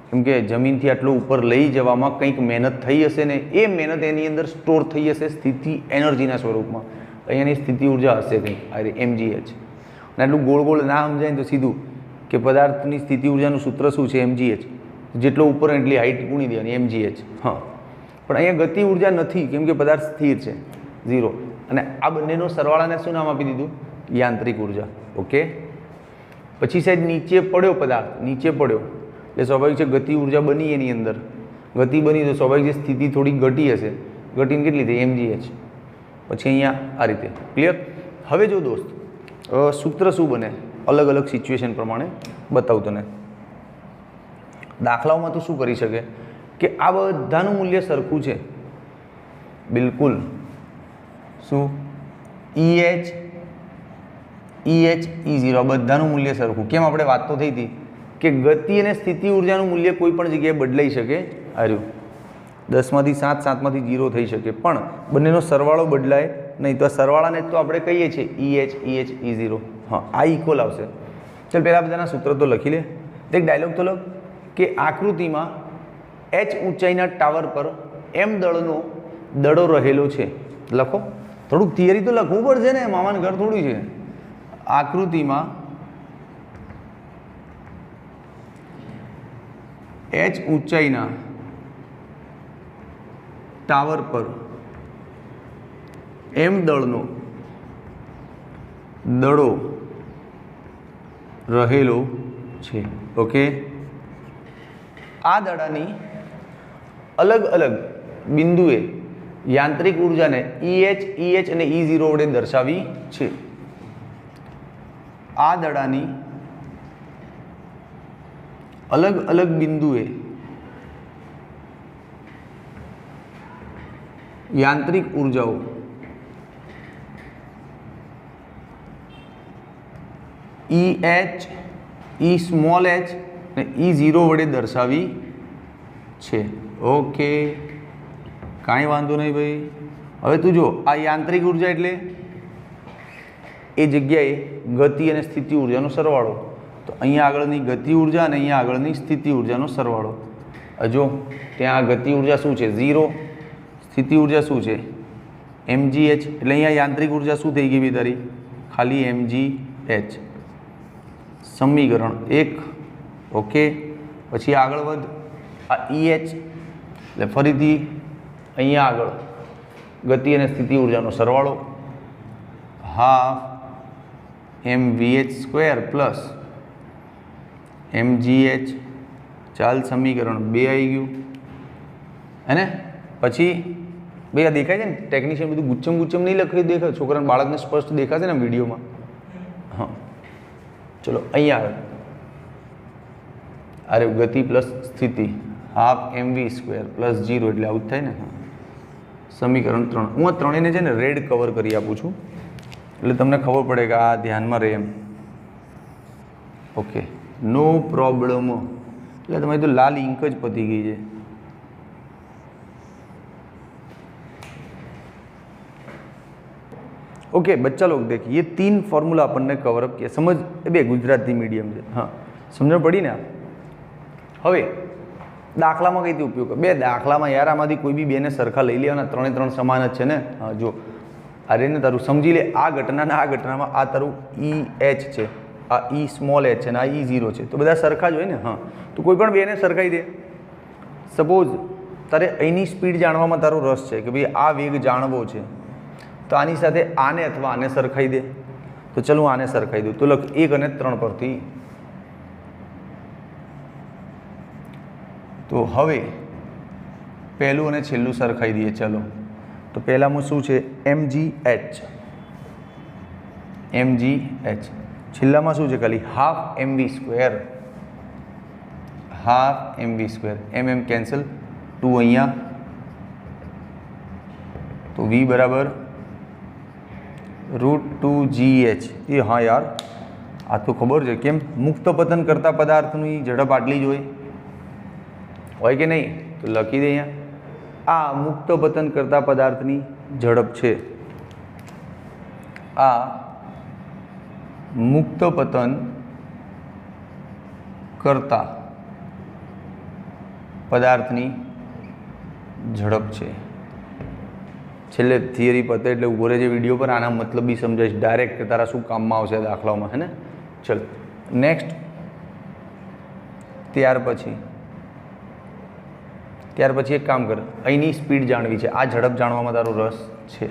કેમ કે જમીનથી આટલો ઉપર લઈ જવામાં કંઈક મહેનત થઈ હશે ને, એ મહેનત એની અંદર સ્ટોર થઈ હશે સ્થિતિ એનર્જીના સ્વરૂપમાં, અહીંયાની સ્થિતિ ઊર્જા હશે કંઈક mgh। અને આટલું ગોળ ગોળ ના સમજાય ને તો સીધું કે પદાર્થની સ્થિતિ ઊર્જાનું સૂત્ર શું છે mgh, જેટલો ઉપર એટલી હાઇટ ગુણી દેવાની mgh। હા, પણ અહીંયા ગતિ ઊર્જા નથી કેમ કે પદાર્થ સ્થિર છે 0, અને આ બંનેનો સરવાળાને શું નામ આપી દીધું? યાંત્રિક ઊર્જા। ઓકે, પછી સાહેબ નીચે પડ્યો પદાર્થ, નીચે પડ્યો એટલે સ્વાભાવિક છે ગતિ ઊર્જા બની, એની અંદર ગતિ બની તો સ્વાભાવિક છે સ્થિતિ થોડી ઘટી હશે, ઘટીને કેટલી થઈ? mgh। પછી અહીંયા આ રીતે ક્લિયર। હવે જો દોસ્ત સૂત્ર શું બને અલગ અલગ સિચ્યુએશન પ્રમાણે બતાવું તને। દાખલાઓમાં તો શું કરી શકે કે આ બધાનું મૂલ્ય સરખું છે બિલકુલ, શું E0 આ બધાનું મૂલ્ય સરખું। કેમ? આપણે વાત તો થઈ હતી કે ગતિ અને સ્થિતિ ઊર્જાનું મૂલ્ય કોઈ પણ જગ્યાએ બદલાઈ શકે, આર્યું 10 માંથી 7, 7 માંથી 0 થઈ શકે, પણ બંનેનો સરવાળો બદલાય નહીં। તો આ સરવાળાને તો આપણે કહીએ છીએ E0। હા, આ ઇક્વલ આવશે। ચાલ પહેલાં બધાના સૂત્ર તો લખી લે। એક ડાયલોગ તો લખ કે આકૃતિમાં h ઊંચાઈના ટાવર પર m દડો રહેલો છે। લખો, થોડુંક થિયરી તો લખવું પડશે ને, મામાનું ઘર થોડું છે। આકૃતિમાં h ઊંચાઈના ટાવર પર m દડો રહેલો છે। ઓકે, આ દડાની અલગ અલગ બિંદુએ યાંત્રિક ઊર્જાને EH અને E0 વડે દર્શાવી છે। આ દડાની અલગ અલગ બિંદુએ યાંત્રિક ઊર્જાઓ EH, E સ્મોલ h અને E0 વડે દર્શાવી છે। ઓકે, કાંઈ વાંધો નહીં ભાઈ। હવે તું જો આ યાંત્રિક ઊર્જા એટલે એ જગ્યાએ ગતિ અને સ્થિતિ ઊર્જાનો સરવાળો, તો અહીંયા આગળની ગતિ ઊર્જા અને અહીંયા આગળની સ્થિતિ ઊર્જાનો સરવાળો। જો ત્યાં ગતિ ઊર્જા શું છે? 0, સ્થિતિ ઊર્જા શું છે? mgh, એટલે અહીંયા યાંત્રિક ઊર્જા શું થઈ ગઈ ભાઈ તારી? ખાલી mgh। સમીકરણ 1। ઓકે, પછી આગળ વધ, આ EH એટલે ફરીથી અહીંયા આગળ ગતિ અને સ્થિતિ ઊર્જાનો સરવાળો હાફ mvh² પ્લસ mgh। ચાલ સમીકરણ 2 આવી ગયું હે ને। પછી ભાઈ આ દેખાય છે ને ટેકનિશિયન બધું ગુચ્ચમ નહીં લખી દેખાય, છોકરાને બાળકને સ્પષ્ટ દેખાશે ને વિડીયોમાં। હા, ચલો અહીંયા આવે, અરે ગતિ પ્લસ સ્થિતિ હાફ mv² પ્લસ 0 એટલે આવું જ થાય ને। સમીકરણ 3, હું આ ત્રણેયને છે ને રેડ કવર કરી આપું છું એટલે તમને ખબર પડે કે આ ધ્યાનમાં રહે એમ। ઓકે, નો પ્રોબ્લેમ। એટલે તમારી તો લાલ ઇંક જ પતી ગઈ છે। ओके बच्चा लोग देखिए, ये 3 फॉर्मूला अपन ने कवर अप किया। समझ बे गुजराती मीडियम से, हाँ समझ पड़ी ने। हवे दाखलामां कई उपयोग कर, बे दाखलामां यार आमांथी कोई बी बेने सरखा लई लेवाना, त्रणेय त्रण समान ज छे ने। हाँ जो अरे ने तारू समझी ले, आ घटना ने आ घटनामां आ तारू EH छे, આ ઈ સ્મોલ એચ છે અને આ ઈ 0 છે, તો બધા સરખા જ હોય ને. હા, તો કોઈ પણ બેને સરખાઈ દે. સપોઝ તારે અહીંની સ્પીડ જાણવામાં તારો રસ છે કે ભાઈ આ વેગ જાણવો છે, તો આની સાથે આને અથવા આને સરખાઈ દે. તો ચલો હું આને સરખાઈ દઉં. તો લખ 1 અને 3 પરથી. તો હવે પહેલું અને છેલ્લું સરખાઈ દઈએ. ચલો, તો પહેલામાં શું છે? mgh. છેલ્લામાં શું છે? ખાલી હાફ mv². mm કેન્સલ, 2 અહીંયા, તો v બરાબર √2gh. એ હા યાર, આ તો ખબર છે. કેમ? મુક્ત પતન કરતા પદાર્થની ઝડપ આટલી જ હોય કે નહીં? તો લખી દે અહીંયા. આ મુક્ત પતન કરતા પદાર્થની ઝડપ છે. આ મુક્ત પતન કરતા પદાર્થની ઝડપ છે. છેલ્લે થિયરી પતે એટલે ઉભો રહેજે વિડીયો પર, આના મતલબ બી સમજાઈશ ડાયરેક્ટ કે તારા શું કામમાં આવશે દાખલાઓમાં, હે ને? ચલ નેક્સ્ટ. ત્યાર પછી એક કામ કર, અહીંની સ્પીડ જાણવી છે. આ ઝડપ જાણવામાં તારો રસ છે.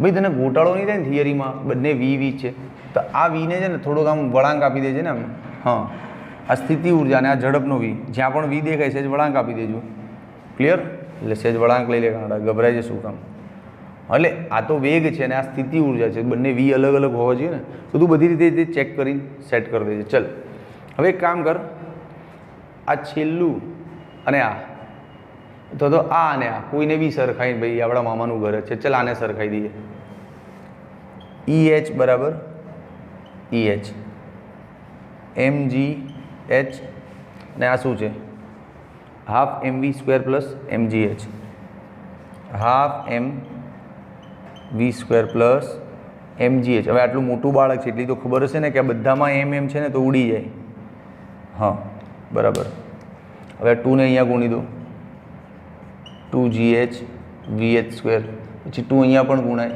ભાઈ તને ગોટાળો નહીં થાય ને થિયરીમાં, બંને વી છે, તો આ વીને છે ને થોડોક આમ વળાંક આપી દેજે ને આમ. હા, આ સ્થિતિ ઉર્જા અને આ ઝડપનો વી, જ્યાં પણ વી દેખાય છે વળાંક આપી દેજો. ક્લિયર? એટલે સેજ વળાંક લઈ લે, કાંડા ગભરાય છે શું કામ? એટલે આ તો વેગ છે અને આ સ્થિતિ ઉર્જા છે, બંને વી અલગ અલગ હોવા જોઈએ ને. તો તું બધી રીતે ચેક કરીને સેટ કરી દેજે. ચલ હવે એક કામ કર, આ છેલ્લું અને આ તો આ અને આ કોઈને બી સરખાઈને, ભાઈ આપણા મામાનું ઘર છે, ચલ આને સરખાઈ દઈએ. EH બરાબર EH, mgh, અને આ શું છે? Half mv² plus mgh. Half mv² plus mgh. હવે આટલું મોટું બાળક છે એટલી તો ખબર હશે ને કે આ બધામાં mm છે ને, તો ઉડી જાય. હા બરાબર. હવે 2 ને અહીંયા ગુણી દો, 2gh vh². પછી 2 અહીંયા પણ ગુણાય,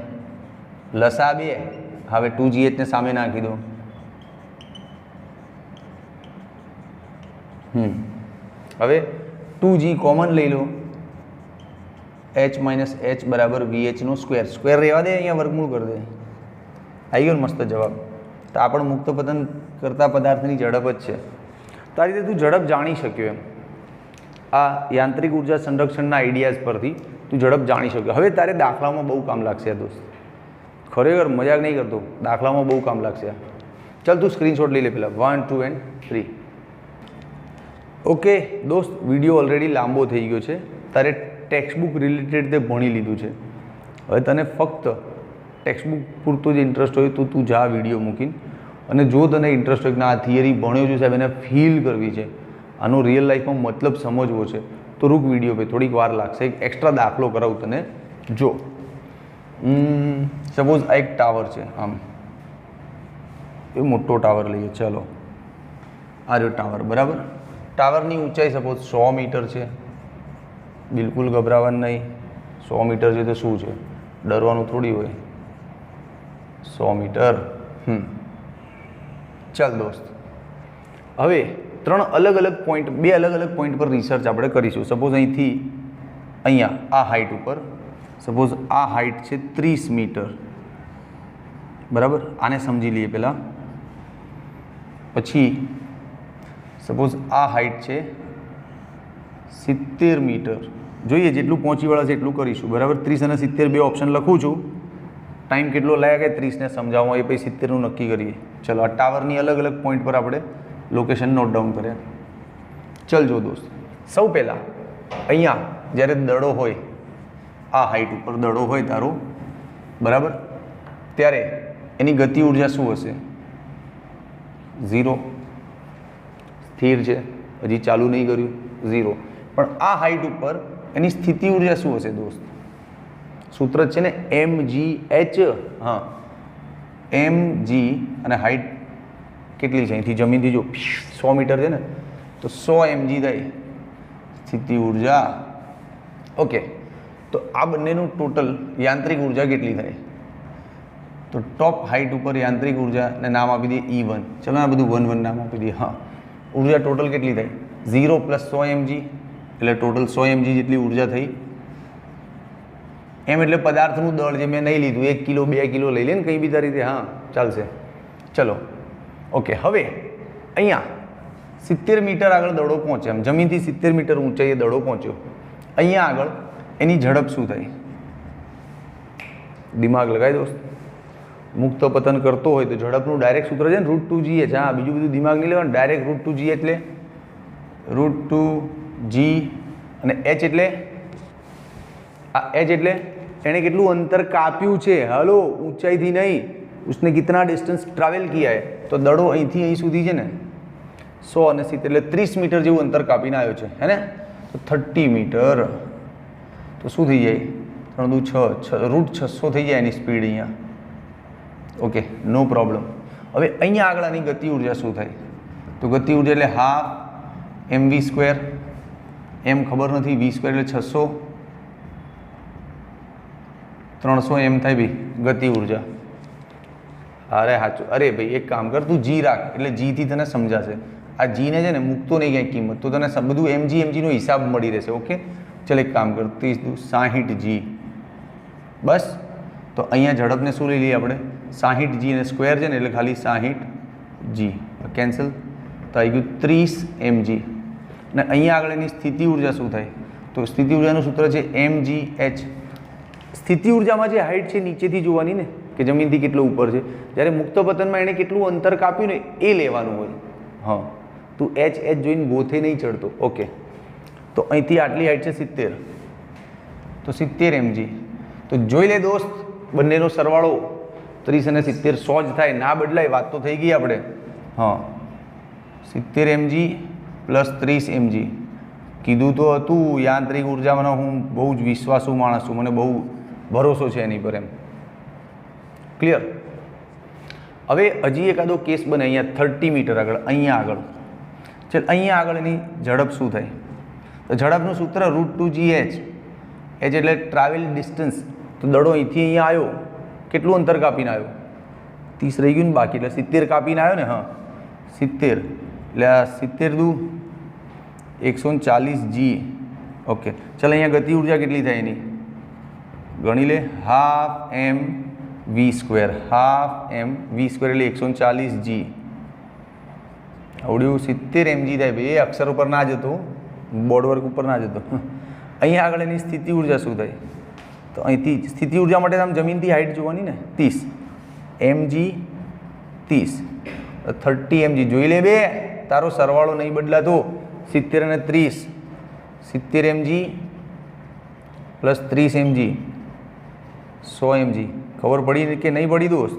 લસા 2. હવે 2gh ને સામે નાખી દો. હવે 2g કોમન લઈ લો, h માઇનસ h બરાબર vh² સ્ક્વેર રહેવા દે, અહીંયા વર્ગમૂળ કરી દે. આવી ગયો ને મસ્ત જવાબ. તો આ પણ મુક્ત પતન કરતા પદાર્થની ઝડપ જ છે. તો આ રીતે તું ઝડપ જાણી શક્યો એમ. આ યાંત્રિક ઉર્જા સંરક્ષણના આઈડિયાઝ પરથી તું ઝડપ જાણી શક્યો. હવે તારે દાખલામાં બહુ કામ લાગશે આ દોસ્ત, ખરેખર મજાક નહીં કરતો, દાખલામાં બહુ કામ લાગશે. ચાલ તું સ્ક્રીનશોટ લઈ લે પહેલાં, 1, 2 and 3. ઓકે દોસ્ત, વિડીયો ઓલરેડી લાંબો થઈ ગયો છે. તારે ટેક્સ્ટબુક રિલેટેડ તે ભણી લીધું છે. હવે તને ફક્ત ટેક્સ્ટબુક પૂરતો જ ઇન્ટરેસ્ટ હોય તો તું જા વિડીયો મૂકીને, અને જો તને ઇન્ટરેસ્ટ હોય કે આ થિયરી ભણ્યો છું સાહેબ, એને ફીલ કરવી છે, આનો રિયલ લાઈફમાં મતલબ સમજવો છે, તો રૂક વિડીયો પે, થોડીક વાર લાગશે. એક એક્સ્ટ્રા દાખલો કરાવું તને. જો સપોઝ આ એક ટાવર છે, આમ એ મોટો ટાવર લઈએ. ચલો આ રહ્યો ટાવર, બરાબર. ટાવરની ઊંચાઈ સપોઝ 100 મીટર છે. બિલકુલ ગભરાવાનું નહીં, 100 મીટર છે તો શું છે, ડરવાનું થોડી હોય. 100 મીટર. ચાલ દોસ્ત, હવે 3 અલગ અલગ પોઈન્ટ, 2 અલગ અલગ પોઈન્ટ પર રિસર્ચ આપણે કરીશું. સપોઝ અહીંથી અહીંયા આ હાઇટ ઉપર, સપોઝ આ હાઇટ છે 30 મીટર, બરાબર. આને સમજી લઈએ પહેલાં. પછી સપોઝ આ હાઇટ છે 70 મીટર. જોઈએ જેટલું પહોંચી વળે છે એટલું કરીશું, બરાબર. 30 અને 70 બે ઓપ્શન લખું છું. ટાઈમ કેટલો લાગે 30ને સમજાવવામાં, એ પછી 70નું નક્કી કરીએ. ચલો આ ટાવરની અલગ અલગ પોઈન્ટ પર આપણે લોકેશન નોટ ડાઉન કર્યા. ચલ જો દોસ્ત, સૌ પહેલાં અહીંયા જ્યારે દડો હોય, આ હાઇટ ઉપર દડો હોય તારો, બરાબર, ત્યારે એની ગતિ ઉર્જા શું હશે? 0. સ્થિર છે, હજી ચાલુ નહીં કર્યું, 0. પણ આ હાઇટ ઉપર એની સ્થિતિ ઉર્જા શું હશે દોસ્ત? સૂત્ર છે ને mgh. હા, mg અને હાઇટ કેટલી છે અહીંથી જમીનથી, જો 100 મીટર છે ને, તો 100 mg થાય સ્થિતિ ઉર્જા. ઓકે, તો આ બંનેનું ટોટલ યાંત્રિક ઉર્જા કેટલી થાય? તો ટોપ હાઇટ ઉપર યાંત્રિક ઉર્જાને નામ આપી દઈએ E1. ચલો આ બધું 1 1 નામ આપી દઈએ. હા, ઉર્જા ટોટલ કેટલી થાય? 0 + 100 mg, એટલે ટોટલ 100 mg જેટલી ઉર્જા થઈ. એમ એટલે પદાર્થનું દળ જે મેં નહીં લીધું, 1 કિલો 2 કિલો લઈ લે ને કંઈ બી તારી રીતે. હા, ચાલશે. ચલો ઓકે. હવે અહીંયા 70 મીટર આગળ દડો પહોંચે, એમ જમીનથી 70 મીટર ઊંચાઈએ દડો પહોંચ્યો. અહીંયા આગળ એની ઝડપ શું થાય? દિમાગ લગાવી દોસ્ત. મુક્ત પતન કરતો હોય તો ઝડપનું ડાયરેક્ટ સૂત્ર છે ને √2gh. હા, બીજું બધું દિમાગ નહીં લેવાનું, ડાયરેક્ટ √2g એટલે √2g અને h એટલે આ h એટલે એણે કેટલું અંતર કાપ્યું છે. હલો, ઊંચાઈથી નહીં, उसने कितना डिस्टेंस ट्रैवल किया है. तो દડો અહીંથી અહીં સુધી છે ને 100 અને 70 એટલે 30 મીટર જેવું અંતર કાપીને આવ્યો છે, હે ને? તો 30 મીટર તો શું થઈ જાય? 3 × 6 √600 થઈ જાય એની સ્પીડ અહીંયા. ઓકે, નો પ્રોબ્લેમ. હવે અહીંયા આગળ આની ગતિ ઉર્જા શું થાય? તો ગતિ ઉર્જા એટલે હાફ mv². એમ ખબર નથી, v² એટલે 600, 300 એમ થાય ભાઈ ગતિ ઉર્જા. અરે સાચું. અરે ભાઈ એક કામ કર, તું જી રાખ એટલે જીથી તને સમજાશે. આ જીને છે ને મૂકતો નહીં ક્યાંય કિંમત, તો તને બધું mgનો હિસાબ મળી રહેશે. ઓકે, ચાલ એક કામ કર, 30 × 60g. બસ. તો અહીંયા ઝડપને શું લઈ લઈએ આપણે? 60g અને સ્ક્વેર છે ને એટલે ખાલી 60g. કેન્સલ. તો આવી ગયું 30 mg. અને અહીંયા આગળ એની સ્થિતિ ઉર્જા શું થાય? તો સ્થિતિ ઉર્જાનું સૂત્ર છે mgh. સ્થિતિ ઉર્જામાં જે હાઇટ છે નીચેથી જોવાની ને, કે જમીનથી કેટલો ઉપર છે. જ્યારે મુક્ત પતનમાં એણે કેટલું અંતર કાપ્યું ને એ લેવાનું હોય. હા, તું h જોઈને ગોથે નહીં ચડતો. ઓકે, તો અહીંથી આટલી હાઇટ છે 70, તો 70 mg. તો જોઈ લે દોસ્ત, બંનેનો સરવાળો 30 અને 70 100 જ થાય. ના બદલાય, વાત તો થઈ ગઈ આપણે. હા, 70 mg + 30 mg. કીધું તો હતું યાંત્રિક ઉર્જામાં હું બહુ જ વિશ્વાસુ માણસ છું, મને બહુ ભરોસો છે એની પર, એમ. ક્લિયર? હવે હજી એકાદો કેસ બને અહીંયા 30 મીટર આગળ. અહીંયા આગળ ચાલ, અહીંયા આગળ એની ઝડપ શું થાય? તો ઝડપનું સૂત્ર √2gh. h એટલે ટ્રાવેલ ડિસ્ટન્સ. તો દડો અહીંથી અહીંયા આવ્યો, કેટલું અંતર કાપીને આવ્યો? 30 રહી ગયું ને બાકી, એટલે 70 કાપીને આવ્યો ને. હા, 70 એટલે 70 દુ 140g. ઓકે, ચાલ અહીંયા ગતિ ઉર્જા કેટલી થાય એની ગણી લે. Half mv². હાફ mv² એટલે 140g. આવડ્યું? 70 mg થાય ભાઈ. એ અક્ષર ઉપર ના જતો, બોર્ડ વર્ક ઉપર ના જતો. અહીંયા આગળ એની સ્થિતિ ઉર્જા શું થાય? તો અહીંથી સ્થિતિ ઉર્જા માટે આમ જમીનથી હાઇટ જોવાની ને, 30 mg 30 30 mg. જોઈ લે બે, તારો સરવાળો નહીં બદલાતો. 70 અને 30, 70 mg + 30 mg 100 mg. ખબર પડી કે નહીં પડી દોસ્ત?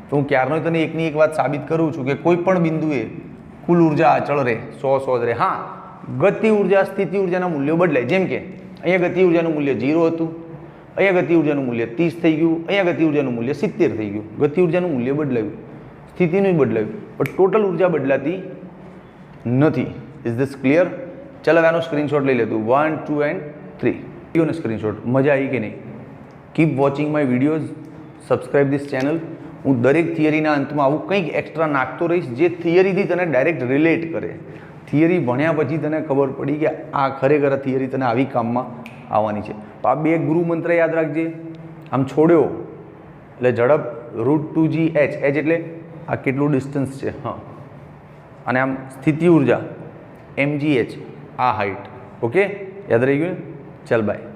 તો હું ક્યારનો તને એકની એક વાત સાબિત કરું છું કે કોઈ પણ બિંદુએ કુલ ઉર્જા અચળ રહે, 100 જ રહે. હા, ગતિ ઉર્જા સ્થિતિ ઉર્જાના મૂલ્યો બદલાય. જેમ કે અહીંયા ગતિ ઉર્જાનું મૂલ્ય 0 હતું, અહીંયા ગતિ ઉર્જાનું મૂલ્ય 30 થઈ ગયું, અહીંયા ગતિ ઉર્જાનું મૂલ્ય 70 થઈ ગયું. ગતિ ઉર્જાનું મૂલ્ય બદલાયું, સ્થિતિનું બદલાયું, પણ ટોટલ ઉર્જા બદલાતી નથી. Is this clear? ચાલ હવે આનો સ્ક્રીનશોટ લઈ લેતું. 1 2 and 3 વિડીયોનો સ્ક્રીનશોટ. મજા આવી કે નહીં? Keep watching my videos, subscribe this channel. હું દરેક થિયરીના અંતમાં આવું કંઈક એક્સ્ટ્રા નાખતો રહીશ જે થિયરીથી તને ડાયરેક્ટ રિલેટ કરે. થિયરી ભણ્યા પછી તને ખબર પડી કે આ ખરેખર થિયરી તને આવી કામમાં આવવાની છે. તો આ 2 ગુરુ મંત્ર યાદ રાખજે. આમ છોડ્યો એટલે ઝડપ √2gh. h એટલે આ કેટલું ડિસ્ટન્સ છે. હા, અને આમ સ્થિતિ ઉર્જા mgh, આ હાઇટ. ઓકે, યાદ રહી ગયું? ચાલ બાય.